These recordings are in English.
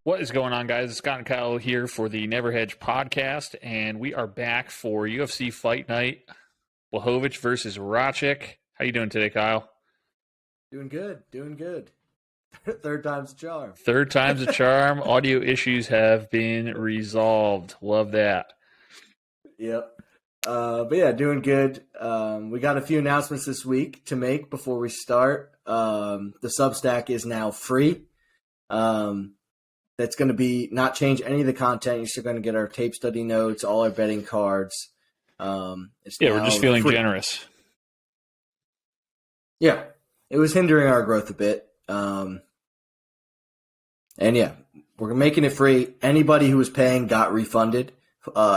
What is going on, guys? Scott and Kyle here for the Never Hedge podcast, and we are back for UFC Fight Night, Blachowicz versus Rakic. How you doing today, Kyle? Doing good. Third time's a charm. Third time's a charm. Audio issues have been resolved. Love that. Yep. But yeah, doing good. We got a few announcements this week to make before we start. The Substack is now free. That's going to be not change any of the content. You're still going to get our tape study notes, all our betting cards. We're just feeling generous. Yeah, it was hindering our growth a bit. And yeah, we're making it free. Anybody who was paying got refunded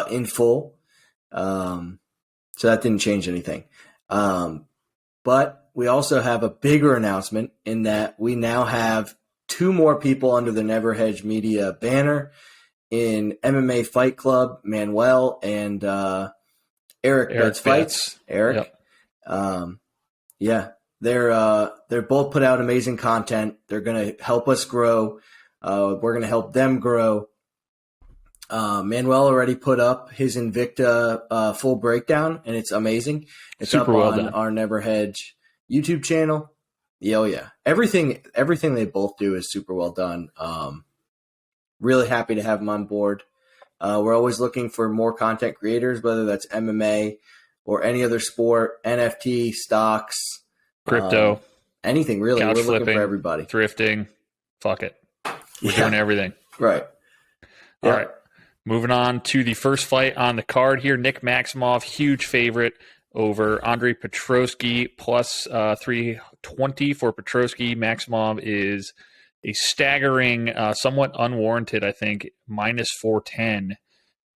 in full. So that didn't change anything. But we also have a bigger announcement in that we now have 2 more people under the Never Hedge Media banner in MMA Fight Club, Manuel and Eric Betts Fights. Eric. Yep. Yeah, they're both put out amazing content. They're going to help us grow. We're going to help them grow. Manuel already put up his Invicta full breakdown, and it's amazing. It's super up on our Never Hedge YouTube channel. Yeah. Everything they both do is super well done. Really happy to have them on board. We're always looking for more content creators, whether that's MMA or any other sport, NFT, stocks, crypto, anything really. Couch We're flipping, looking for everybody. Thrifting, fuck it. We're doing everything. Right. All right. Moving on to the first fight on the card here. Nick Maximov, huge favorite over Andre Petroski, plus 320 for Petroski. Maximov is a staggering, somewhat unwarranted, I think, minus 410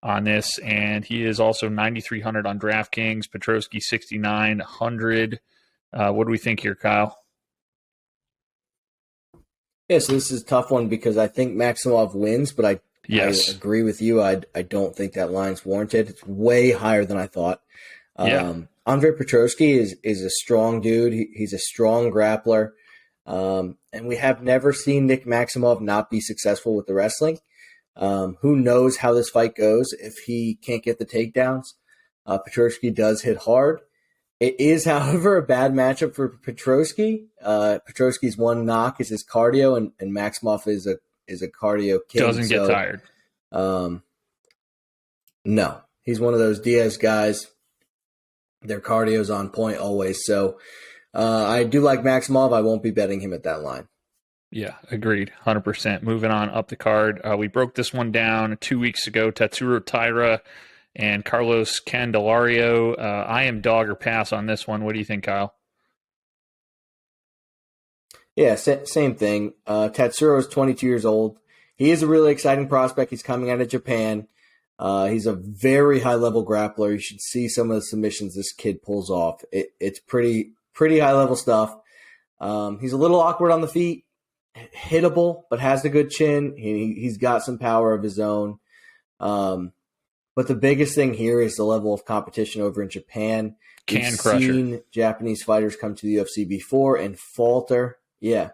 on this. And he is also 9,300 on DraftKings. Petroski, 6,900. What do we think here, Kyle? Yeah, so this is a tough one because I think Maximov wins, but I agree with you. I don't think that line's warranted. It's way higher than I thought. Andre Petroski is a strong dude. He's a strong grappler. And we have never seen Nick Maximov not be successful with the wrestling. Who knows how this fight goes if he can't get the takedowns. Petroski does hit hard. It is, however, a bad matchup for Petroski. Petroski's one knock is his cardio, and Maximov is a cardio king. Doesn't get tired. No. He's one of those Diaz guys. Their cardio's on point always. So I do like Maximov. I won't be betting him at that line. Yeah, agreed. 100%. Moving on up the card. We broke this one down 2 weeks ago. Tatsuro Taira and Carlos Candelario. I am dog or pass on this one. What do you think, Kyle? Yeah, same thing. Tatsuro is 22 years old. He is a really exciting prospect. He's coming out of Japan. He's a very high-level grappler. You should see some of the submissions this kid pulls off. It's pretty high-level stuff. He's a little awkward on the feet, hittable, but has a good chin. He's got some power of his own. But the biggest thing here is the level of competition over in Japan. We've seen Japanese fighters come to the UFC before and falter. Yeah.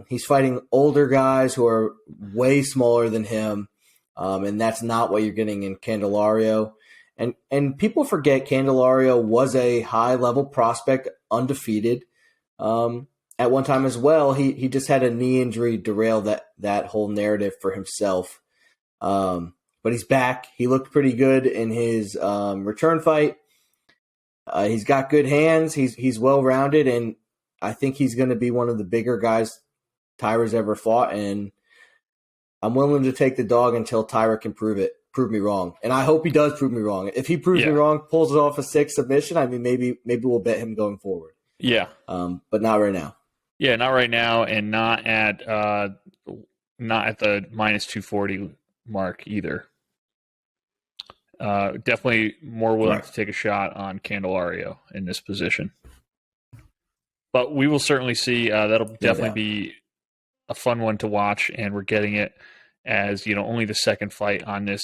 He's fighting older guys who are way smaller than him. And that's not what you're getting in Candelario. And people forget Candelario was a high-level prospect, undefeated. At one time as well, he just had a knee injury derail that whole narrative for himself. But he's back. He looked pretty good in his return fight. He's got good hands. He's well-rounded, and I think he's going to be one of the bigger guys Taira's ever fought, and I'm willing to take the dog until Taira can prove me wrong. And I hope he does prove me wrong. If he proves me wrong, pulls it off a 6 submission, I mean, maybe we'll bet him going forward. Yeah. But not right now. Yeah, not right now, and not at the minus 240 mark either. Definitely more willing to take a shot on Candelario in this position. But we will certainly see. That'll definitely be a fun one to watch, and we're getting it as only the second fight on this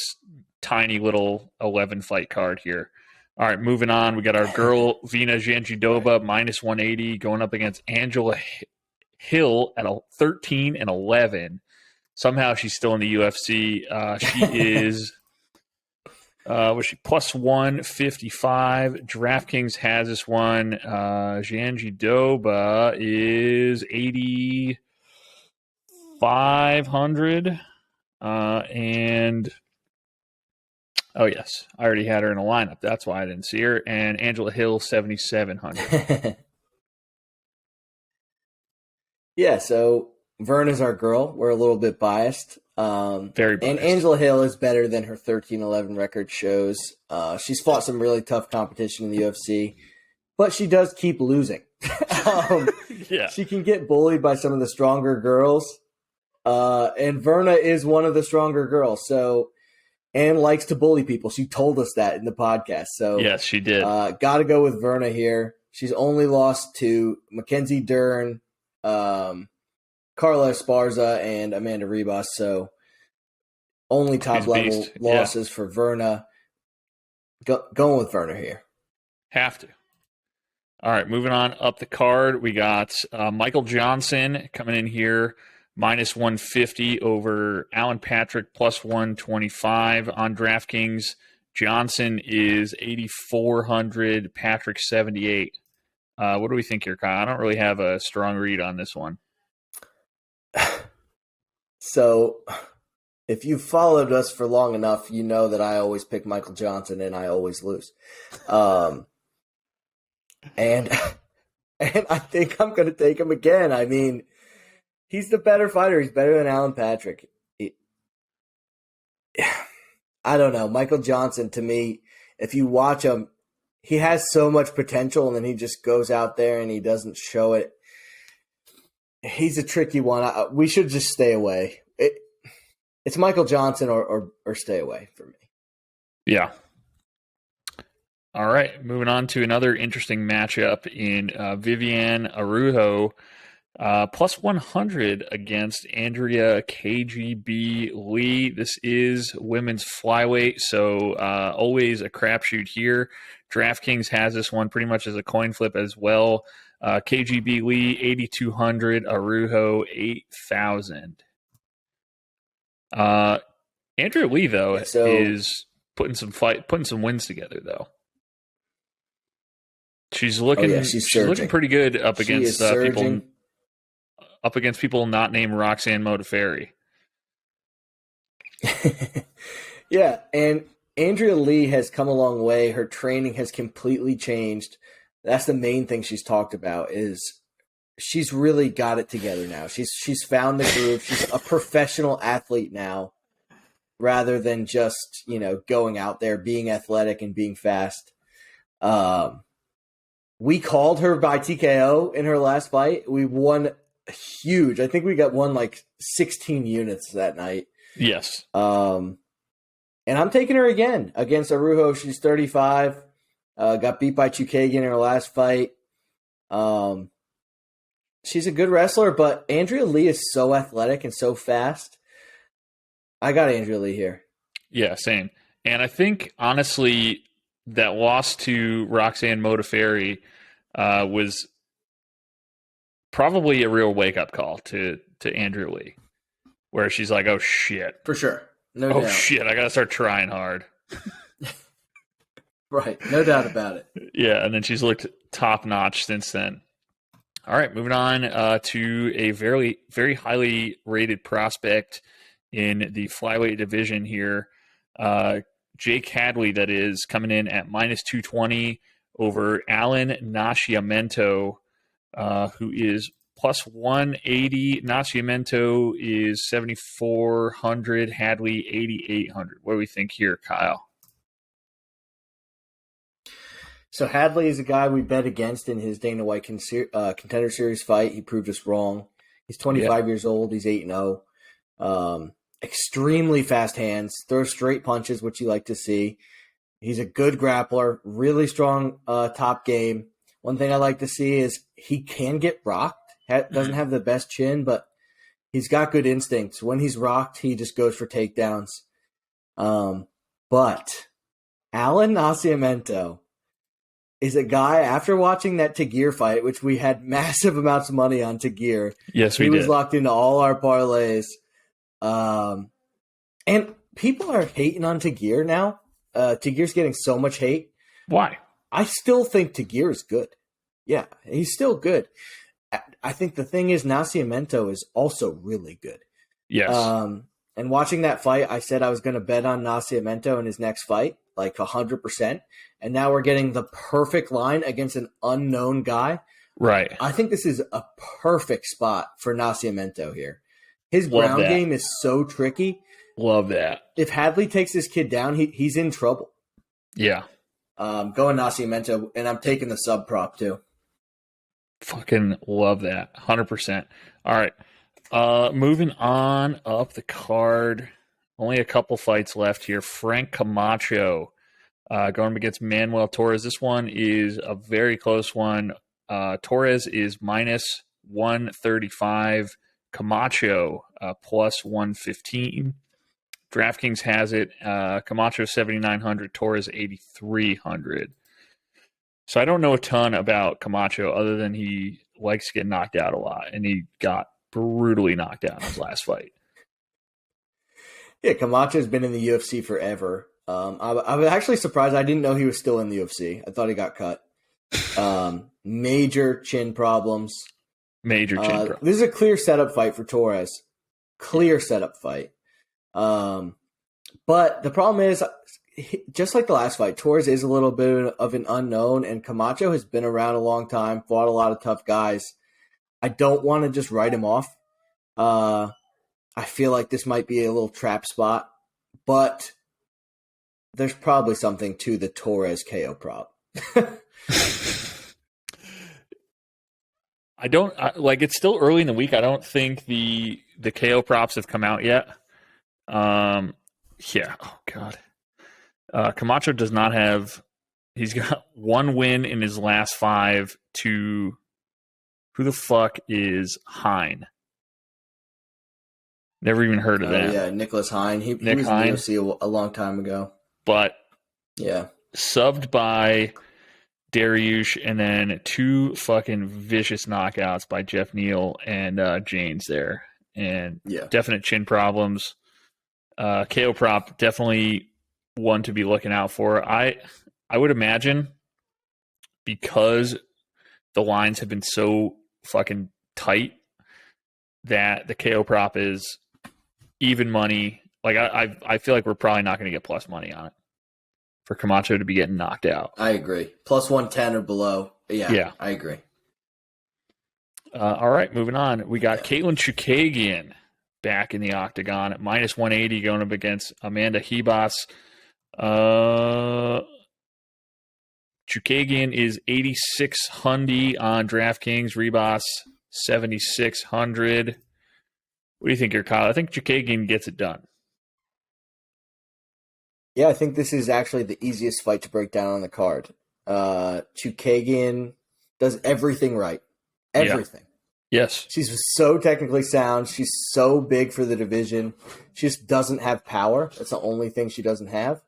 tiny little 11 fight card here. All right, moving on. We got our girl Vina Janjidoba minus 180 going up against Angela Hill at a 13-11. Somehow she's still in the UFC. She is, was she plus 155? DraftKings has this one. Zhanji Doba is 8,500. And oh yes, I already had her in a lineup. That's why I didn't see her. And Angela Hill, 7,700. Yeah, so Vern is our girl. We're a little bit biased. Very biased. And Angela Hill is better than her 13-11 record shows. She's fought some really tough competition in the UFC, but she does keep losing. Yeah. She can get bullied by some of the stronger girls. And Verna is one of the stronger girls. So, and likes to bully people. She told us that in the podcast. So yes, she did. Got to go with Verna here. She's only lost to Mackenzie Dern, Carla Esparza, and Amanda Ribas. So only top level losses for Verna. Going with Verna here. Have to. All right, moving on up the card, we got Michael Johnson coming in here, minus 150 over Alan Patrick, plus 125 on DraftKings. Johnson is 8,400, Patrick 78. What do we think here, Kyle? I don't really have a strong read on this one. So, if you've followed us for long enough, you know that I always pick Michael Johnson and I always lose. And I think I'm going to take him again. I mean, he's the better fighter. He's better than Alan Patrick. I don't know. Michael Johnson, to me, if you watch him, he has so much potential, and then he just goes out there and he doesn't show it. He's a tricky one. We should just stay away. It's Michael Johnson or stay away for me. Yeah. All right, moving on to another interesting matchup in Viviane Araújo, plus 100 against Andrea KGB Lee. This is women's flyweight, so always a crapshoot here. DraftKings has this one pretty much as a coin flip as well. KGB Lee, 8,200, Araújo, 8,000. Andrea Lee, though, is putting some wins together, though. She's looking. She's looking pretty good up against people. Up against people not named Roxanne Modafferi. Yeah, and Andrea Lee has come a long way. Her training has completely changed. That's the main thing she's talked about. Is she's really got it together now. She's found the groove. She's a professional athlete now, rather than just going out there being athletic and being fast. We called her by TKO in her last fight. We won huge. I think we won like 16 units that night. Yes. And I'm taking her again against Araújo. She's 35. Got beat by Chukagian in her last fight. She's a good wrestler, but Andrea Lee is so athletic and so fast. I got Andrea Lee here. Yeah, same. And I think, honestly, that loss to Roxanne Modafferi was probably a real wake-up call to Andrea Lee, where she's like, oh, shit. For sure. No doubt. Oh, shit, I got to start trying hard. Right, no doubt about it. Yeah, and then she's looked top-notch since then. All right, moving on to a very, very highly rated prospect in the flyweight division here. Jake Hadley, that is, coming in at minus 220 over Alan Nascimento, who is plus 180. Nascimento is 7,400. Hadley, 8,800. What do we think here, Kyle? So Hadley is a guy we bet against in his Dana White Contender Series fight. He proved us wrong. He's 25 years old. He's 8-0. Extremely fast hands. Throws straight punches, which you like to see. He's a good grappler. Really strong top game. One thing I like to see is he can get rocked. Doesn't have the best chin, but he's got good instincts. When he's rocked, he just goes for takedowns. But Alan Nascimento is a guy, after watching that Tagir fight, which we had massive amounts of money on Tagir. Yes, we did. He was locked into all our parlays. And people are hating on Tagir now. Tagir's getting so much hate. Why? I still think Tagir is good. Yeah, he's still good. I think the thing is Nascimento is also really good. Yes. And watching that fight, I said I was going to bet on Nascimento in his next fight, like 100%. And now we're getting the perfect line against an unknown guy. Right. I think this is a perfect spot for Nascimento here. His Love ground that. game is so tricky. Love that. If Hadley takes this kid down, he's in trouble. Yeah. Going Nascimento, and I'm taking the sub prop too. Fucking love that. 100%. All right. Moving on up the card. Only a couple fights left here. Frank Camacho going up against Manuel Torres. This one is a very close one. Torres is minus 135. Camacho plus 115. DraftKings has it. Camacho 7,900. Torres 8,300. So I don't know a ton about Camacho other than he likes to get knocked out a lot, and he got brutally knocked out in his last fight. Yeah, Camacho's been in the UFC forever. I was actually surprised. I didn't know he was still in the UFC. I thought he got cut. Major chin problems. Major chin problems. This is a clear setup fight for Torres. Clear setup fight. But the problem is, just like the last fight, Torres is a little bit of an unknown, and Camacho has been around a long time, fought a lot of tough guys. I don't want to just write him off. I feel like this might be a little trap spot, but there's probably something to the Torres KO prop. I don't like. It's still early in the week. I don't think the KO props have come out yet. Yeah. Oh God. Camacho does not have. He's got one win in his last 5 to. Who the fuck is Hine? Never even heard of that. Yeah, Nicholas Hine. He was in the UFC a long time ago. But yeah, subbed by Dariush, and then 2 fucking vicious knockouts by Jeff Neal and Janes there. And definite chin problems. KO prop, definitely one to be looking out for. I would imagine, because the lines have been so fucking tight, that the KO prop is even money. Like I feel like we're probably not going to get plus money on it for Camacho to be getting knocked out. I agree. Plus 110 or below. Yeah. I agree. All right, moving on. We got Caitlin Chukagian back in the octagon at minus 180 going up against Amanda Ribas. Chukagian is 8,600 on DraftKings. Ribas 7,600. What do you think here, Kyle? I think Chukagian gets it done. Yeah, I think this is actually the easiest fight to break down on the card. Chukagian does everything right. Everything. Yeah. Yes. She's so technically sound. She's so big for the division. She just doesn't have power. That's the only thing she doesn't have.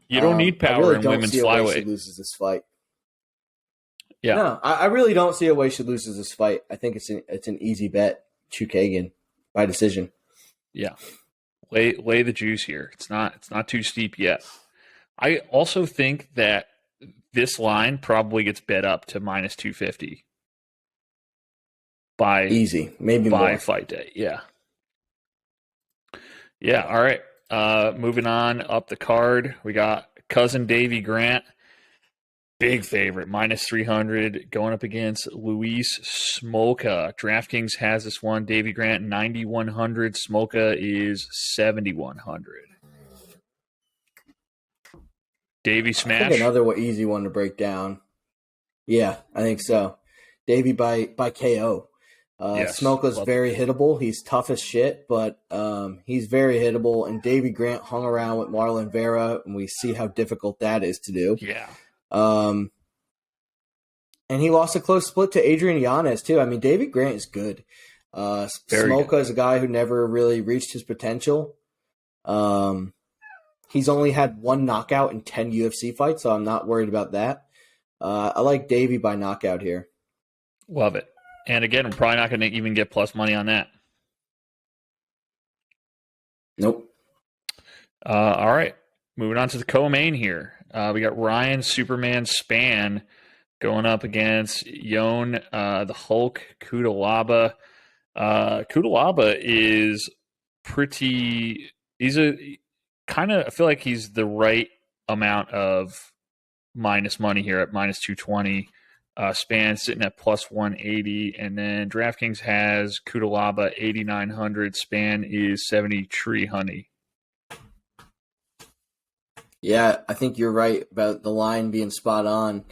You don't need power in women's flyweight. She loses this fight. Yeah. No, I really don't see a way she loses this fight. I think it's an easy bet. Chukagian by decision. Yeah. Lay the juice here. It's not too steep yet. I also think that this line probably gets bet up to minus 250 by maybe by more. fight day. Yeah. Yeah. All right. Moving on up the card, we got cousin Davy Grant, big favorite, minus 300, going up against Luis Smolka. DraftKings has this one. Davy Grant 9,100. Smolka is 7,100. Davy smash. I think another easy one to break down. Yeah, I think so. Davy by KO. Yes, Smolka's very hittable. He's tough as shit, but he's very hittable. And Davy Grant hung around with Marlon Vera, and we see how difficult that is to do. Yeah. And he lost a close split to Adrian Yanez, too. I mean, Davy Grant is good. Smolka is a guy who never really reached his potential. He's only had 1 knockout in 10 UFC fights, so I'm not worried about that. I like Davy by knockout here. Love it. And again, I'm probably not going to even get plus money on that. Nope. All right. Moving on to the co-main here. We got Ryan Superman Span going up against Yon the Hulk Kudalaba. Kudalaba is pretty. He's a kind of. I feel like he's the right amount of minus money here at minus 220. Span sitting at plus 180, and then DraftKings has Kudalaba 8,900. Span is 7300. Yeah, I think you're right about the line being spot on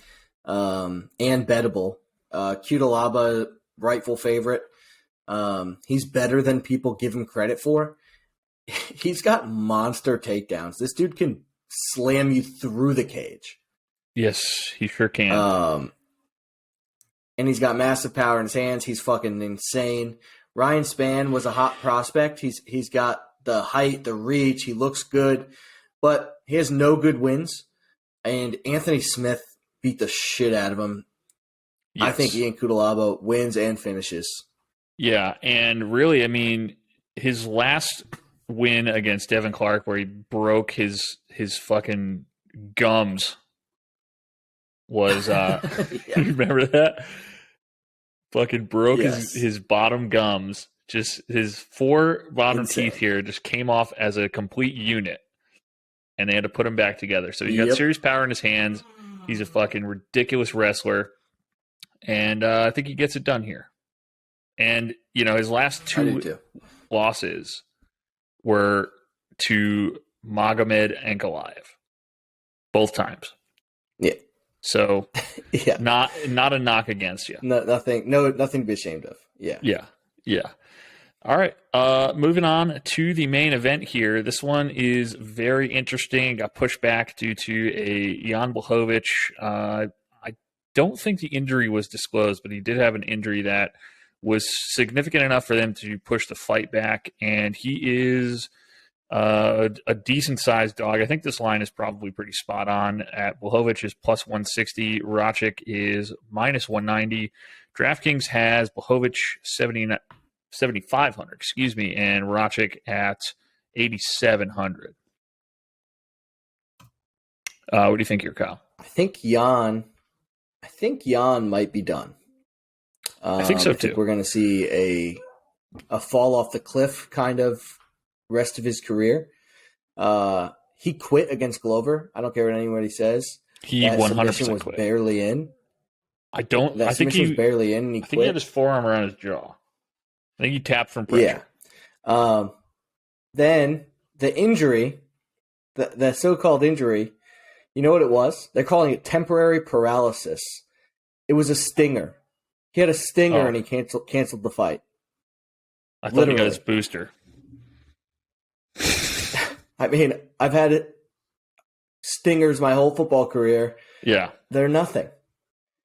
and bettable. Kudalaba, rightful favorite. He's better than people give him credit for. He's got monster takedowns. This dude can slam you through the cage. Yes, he sure can. And he's got massive power in his hands. He's fucking insane. Ryan Spann was a hot prospect. He's got the height, the reach. He looks good, but he has no good wins. And Anthony Smith beat the shit out of him. Yes. I think Ian Kudalaba wins and finishes. Yeah, and really, I mean, his last win against Devin Clark, where he broke his fucking gums, was Yeah. You remember that? Fucking broke Yes. his bottom gums. Just his 4 bottom Insane. teeth here just came off as a complete unit, and they had to put him back together. So he's got serious power in his hands. He's a fucking ridiculous wrestler, and I think he gets it done here. And you know, his last 2 losses were to Magomed Ankalaev, both times. Yeah. So, yeah, not a knock against you. Nothing to be ashamed of. Yeah. Yeah. All right. Moving on to the main event here. This one is very interesting. Got pushed back due to a Jan Blachowicz. I don't think the injury was disclosed, but he did have an injury that was significant enough for them to push the fight back, and he is a decent-sized dog. I think this line is probably pretty spot on. At Blachowicz is plus 160. Racic is minus 190. DraftKings has Blachowicz 7,500, and Racic at 8,700. What do you think here, Kyle? I think Jan might be done. I think so, too. We're going to see a fall off the cliff kind of rest of his career. He quit against Glover. I don't care what anybody says. He 100% was quit. Barely in. I think he was barely in, and he quit. I think he had his forearm around his jaw. I think he tapped from pressure. Yeah. Then the injury, the so-called injury, you know what it was? They're calling it temporary paralysis. It was a stinger. He had a stinger, and he canceled the fight. I thought he got his booster. I mean, I've had stingers my whole football career. Yeah. They're nothing.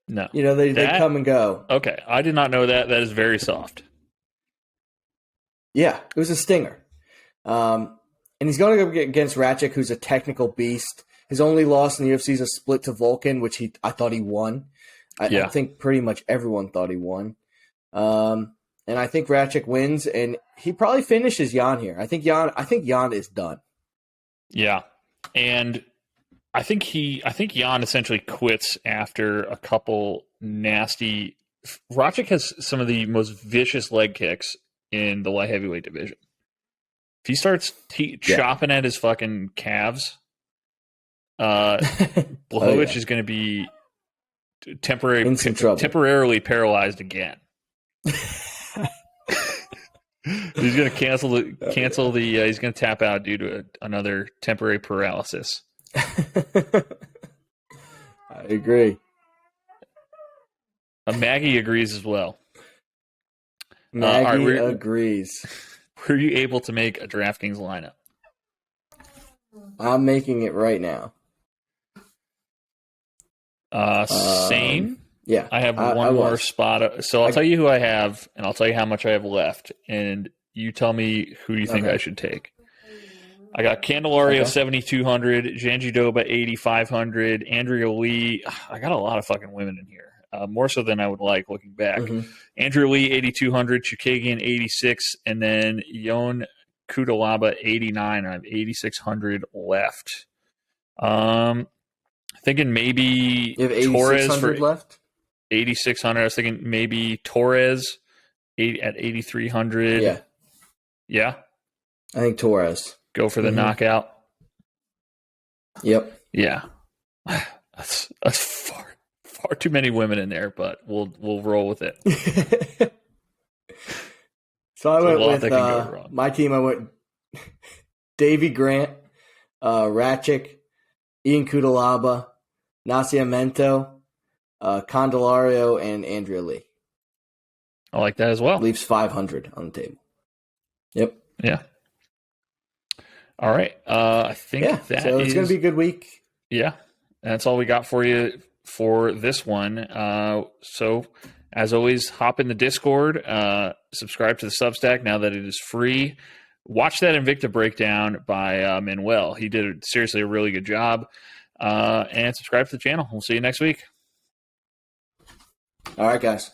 No. You know, they come and go. Okay. I did not know that. That is very soft. Yeah, it was a stinger. And he's going to go against Racic, who's a technical beast. His only loss in the UFC is a split to Volkan, which I thought he won. I think pretty much everyone thought he won. And I think Racic wins, and he probably finishes Jan here. I think Jan is done. Yeah. And I think Jan essentially quits after a couple nasty. Racic has some of the most vicious leg kicks in the light heavyweight division. If he starts chopping at his fucking calves, Blachowicz is going to be temporarily paralyzed again. He's going to cancel the. He's going to tap out due to another temporary paralysis. I agree. Maggie agrees as well. Maggie agrees. Were you able to make a DraftKings lineup? I'm making it right now. Same. Yeah. I have one more spot. So I'll tell you who I have, and I'll tell you how much I have left, and you tell me who you think I should take. I got Candelario 7,200, Janjidoba 8,500, Andrea Lee. I got a lot of fucking women in here, more so than I would like looking back. Andrea Lee 8,200, Chukagian 86, and then Yon Kudalaba 89, and I have 8,600 left. Thinking maybe You have Torres for 8,600 left? 8,600. I was thinking maybe Torres at 8,300. Yeah. Yeah. I think Torres. Go for the knockout. Yep. Yeah. That's far too many women in there, but we'll roll with it. So I went with my team. I went Davy Grant, Ratchik, Ian Kudalaba, Nascimento, Candelario, and Andrea Lee. I like that as well. Leaves 500 on the table. Yep. Yeah. All right. I think so it's going to be a good week. Yeah. That's all we got for you for this one. So as always, hop in the Discord, subscribe to the Substack now that it is free. Watch that Invicta breakdown by Manuel. He did seriously a really good job. And subscribe to the channel. We'll see you next week. All right, guys.